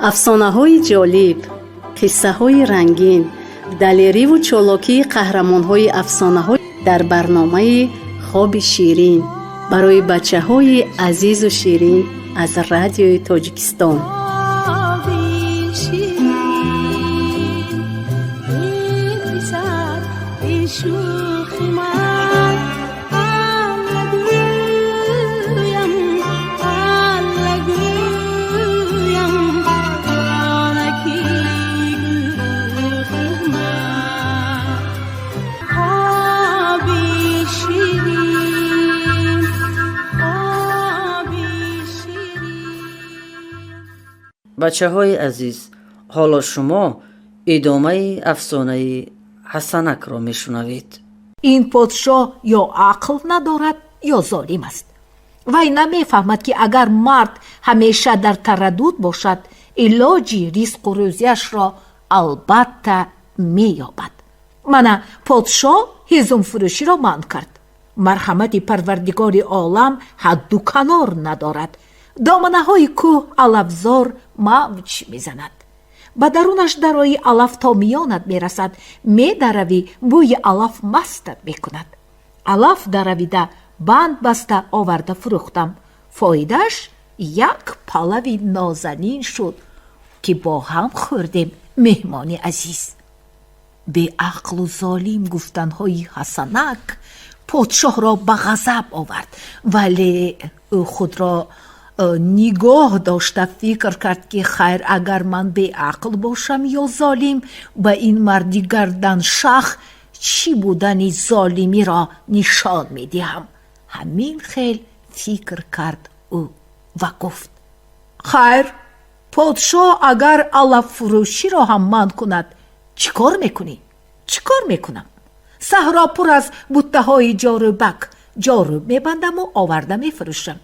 افسانه‌های جالب، قصه‌های رنگین، دلیری و چالاکی قهرمان‌های افسانه‌ها در برنامه خواب شیرین برای بچه‌های عزیز و شیرین از رادیوی تاجیکستان. بچه های عزیز، حالا شما ادامه افسانه حسنک را میشنوید. این پادشاه یا عقل ندارد یا ظالم است. وی نمیفهمد که اگر مرد همیشه در تردد باشد، علاج رزق و روزیش را البته مییابد. من پادشاه هیزم فروشی را منع کرد. مرحمت پروردگار عالم حد و کنار ندارد. دامنه های کوه علفزار موج میزند. به درونش درای علف تا میانت میرسد. میدروی بوی علف مستت میکند. علف درویده بند بسته آورده فروختم. فایدهش یک پلوی نازنین شد که با هم خوردیم. مهمان عزیز، به عقل و ظالم گفتنهای حسنک پادشاه را به غضب آورد، ولی او خود را نگاه داشته فکر کرد که خیر اگر من به عقل باشم یا ظالم، به این مردی گردن شخ چی بودن ظالمی را نشان می دهم. همین خیل فکر کرد او و گفت: خیر، پادشاه اگر علف فروشی را هم منع کند چیکار میکنی؟ چیکار میکنم؟ صحرا پر از بوته های جاروبک، جاروب میبندم و آورده میفروشم.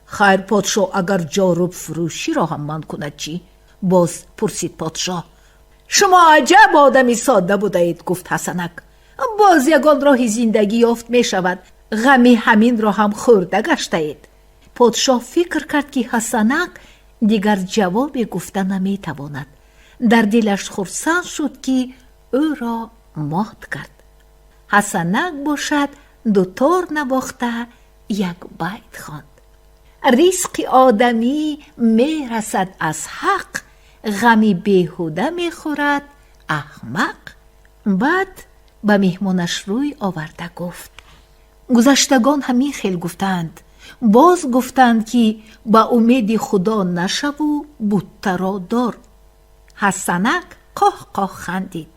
خیر پادشاه اگر جاروب فروشی را هم منع کند چی؟ باز پرسید پادشاه. شما عجب آدمی ساده بودید، گفت حسنک. باز یگان راه زندگی یافت می شود. غمی همین را هم خورده گشته اید. پادشاه فکر کرد که حسنک دیگر جواب گفته نمی تواند. در دلش خرسند شد که او را مات کرد. حسنک باشد دوتار نباخته یک بیت خواند: رزق آدمی می رسد از حق، غمی بیهوده می خورد احمق. بعد به مهمانش روی آورده گفت: گذشتگان همین خیل گفتند، باز گفتند که با امید خدا نشو و بت را دار. حسنک قاه قاه خندید.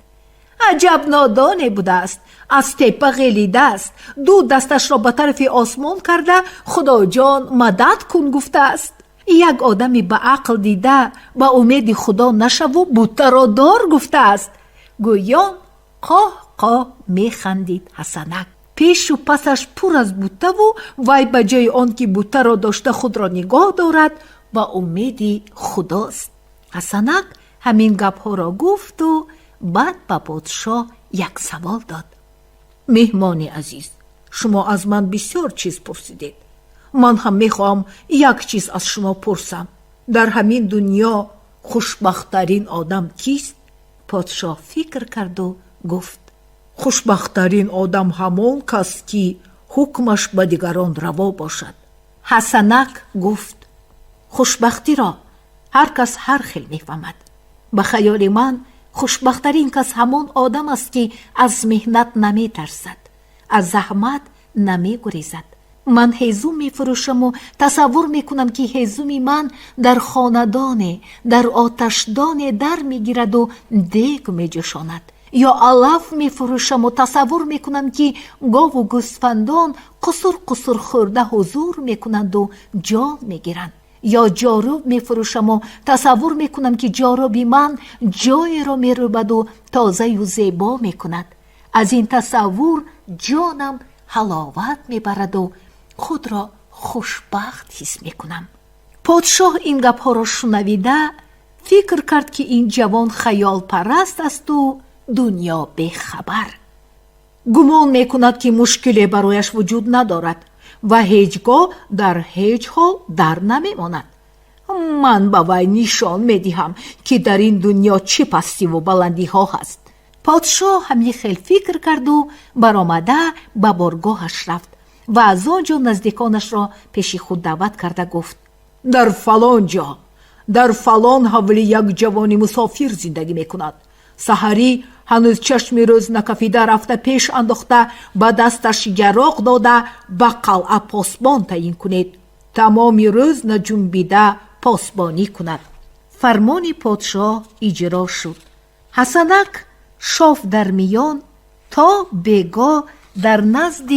عجب نادانه بوده است. از تپه غلیده است. دو دستش را به طرف آسمان کرده خدا جان مدد کن گفته است. یک آدمی به عقل دیده به امید خدا نشو و بت را دار گفته است. گویان قاه قاه می خندید حسنک. پیش و پسش پر از بوته و وی به جای آن که بوته را داشته خود را نگاه دارد به امید خداست. حسنک همین گپ ها را گفت و بعد به پادشاه یک سوال داد: مهمان عزیز، شما از من بسیار چیز پرسیدید. من هم میخواهم یک چیز از شما پرسم. در همین دنیا خوشبختترین آدم کیست؟ پادشاه فکر کرد و گفت: خوشبختترین آدم همان کس که حکمش به دیگران روا باشد. حسنک گفت: خوشبختی را هر کس هر خیل میفهمد. به خیال من خوشبختترین کس همان آدم است که از مهنت نمی ترسد، از زحمت نمی گریزد. من هیزم می فروشم و تصور می کنم که هیزم من در خاندان، در آتشدان در می گیرد و دیگ می جوشاند. یا علف می فروشم و تصور می کنم که گاو و گوسفندان قصر قصر خورده حضور می کنند و جان می گیرند. یا جاروب می فروشم و تصور می کنم که جاروبی من جای را می روبد و تازه و زیبا می کند. از این تصور جانم حلاوت می برد و خود را خوشبخت حس می کنم. پادشاه این گپ ها را شنویده فکر کرد که این جوان خیال پرست است و دنیا بخبر. گمان می کند که مشکلی برایش وجود ندارد و هیچگاه در هیچ حال در نمی ماند. من با وی نشان میدهم که در این دنیا چه پستی و بلندی ها هست. پادشاه همین خیل فکر کرد و برآمده به بارگاهش رفت و از آنجا نزدیکانش را پیش خود دعوت کرده گفت: در فلان جا، در فلان حولی یک جوانی مسافر زندگی میکند. سحری هنوز چشم روز نکفیده رفته پیش انداخته به دستش یراق داده به قلعه پاسبان تعیین کنید. تمام روز نجنبیده پاسبانی کند. فرمان پادشاه اجرا شد. حسنک شاف در میان تا بگاه در نزد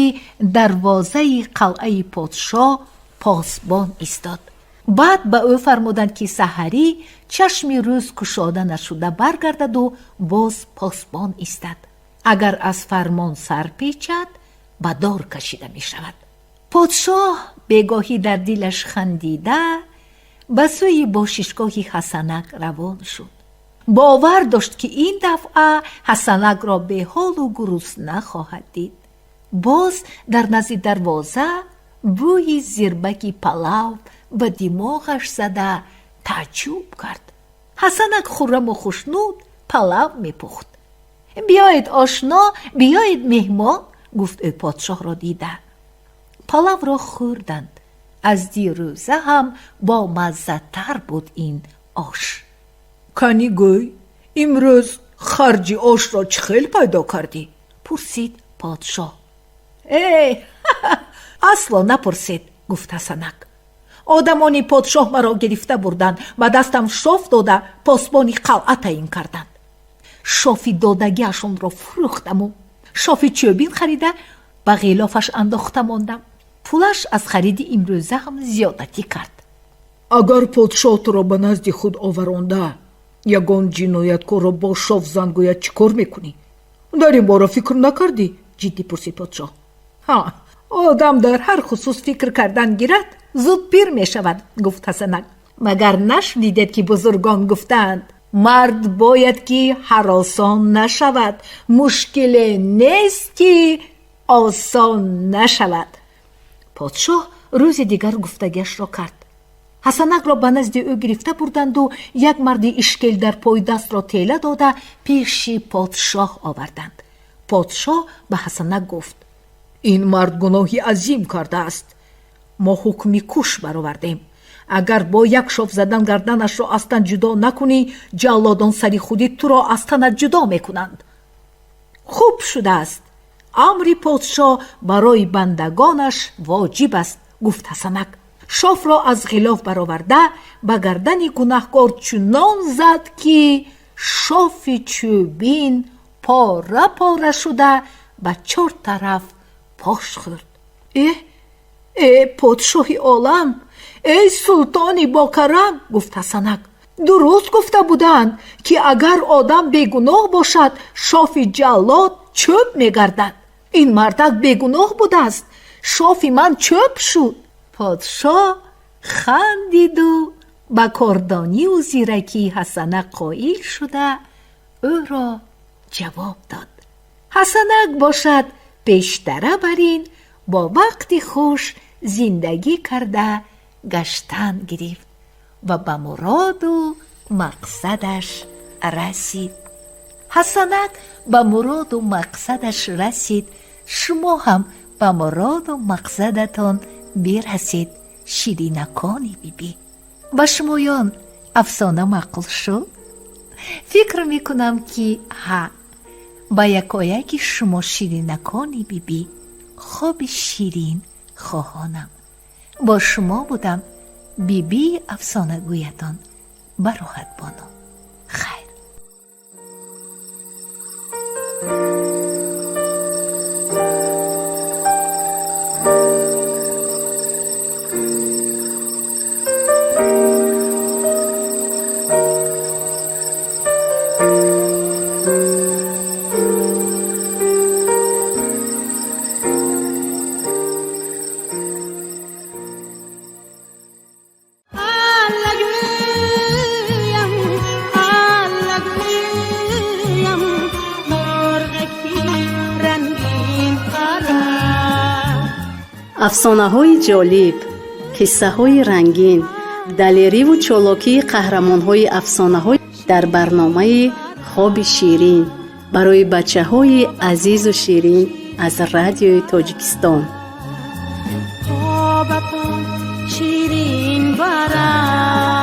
دروازه قلعه پادشاه پاسبان ایستاد. بعد به او فرمودند که سحری چشم روز گشاده نشده برگردد و باز پاسبان ایستد. اگر از فرمان سر پیچد به دار کشیده می شود. پادشاه بگاهی در دلش خندیده به سوی باششگاه حسنک روان شد. باور داشت که این دفعه حسنک را به حال و گرسنه خواهد دید. باز در نزد دروازه بوی زیربک پلاو به دماغش زده تعجب کرد. حسنک خرم و خوشنود پلاو میپخت. بیایید آشنا، بیایید مهمان، گفت او پادشاه را دیده. پلاو را خوردند. از دیروزه هم با مزه تر بود این آش. کنی گوی امروز خرج آش را چه خیلی پیدا کردی؟ پرسید پادشاه. اصلا نپرسید، گفت حسنک. آدمانی پادشاه مرا گرفته بردند و دستم شاف داده پاسبانی قلعه تعیین کردند. شافی دادگیشون را فروختم و شافی چوبین خریده به غلافش انداخته ماندم. پولش از خرید امروزه هم زیادتی کرد. اگر پادشاه تو را به نزد خود آورانده یگان جنایتکار را با شاف زن گوید چی کار میکنی؟ در این باره فکر نکردی؟ جدی پرسید پادشاه. آدم در هر خصوص فکر کردن گیرد زود پیر می شود، گفت حسنک. مگر نشنیدید که بزرگان گفتند مرد باید که هراسان نشود، مشکل نیست که آسان نشود. پادشاه روز دیگر گفتگیش را کرد. حسنک را به نزد او گرفته بردند و یک مرد اشکل در پای دست را تیله داده پیش پادشاه آوردند. پادشاه به حسنک گفت: این مرد گناهی عظیم کرده است. ما حکمی کش برآوردیم. اگر با یک شاف زدن گردنش را از تن جدا نکنی، جلادان سری خودی تو را از تنت جدا میکنند. خوب شده است. امر پادشاه برای بندگانش واجب است، گفت حسنک. شاف را از غلاف برآورده به گردن گناهکار چنان زد که شاف چوبین پاره پاره شده به 4 طرف پاش خورد. ای پادشاه عالم، ای سلطانی با کرم، گفت حسنک. درست گفته بودند که اگر آدم بیگناه باشد شاف جلاد چوب میگردد. این مردک بیگناه بوده است، شاف من چوب شد. پادشاه خندید و با کاردانی و زیرکی حسنک قایل شده او را جواب داد: حسنک باشد پیشتره برین با وقتی خوش زندگی کرده گشتن گرفت و به مراد و مقصدش رسید. حسنک به مراد و مقصدش رسید. شما هم به مراد و مقصدتان برسید. شیرینکانی بیبی. با شمایان افسانه معقول شد؟ فکر میکنم که با یکایک شما شیرینکانی بیبی خواب شیرین خواهانم. با شما بودم بیبی افسانه گویتان. براحت بانو. خیر. افسانه‌های جالب، قصه‌های رنگین دلیری و چالاکی قهرمان‌های افسانه‌های در برنامه خواب شیرین برای بچه‌های عزیز و شیرین از رادیوی تاجیکستان. شیرین برم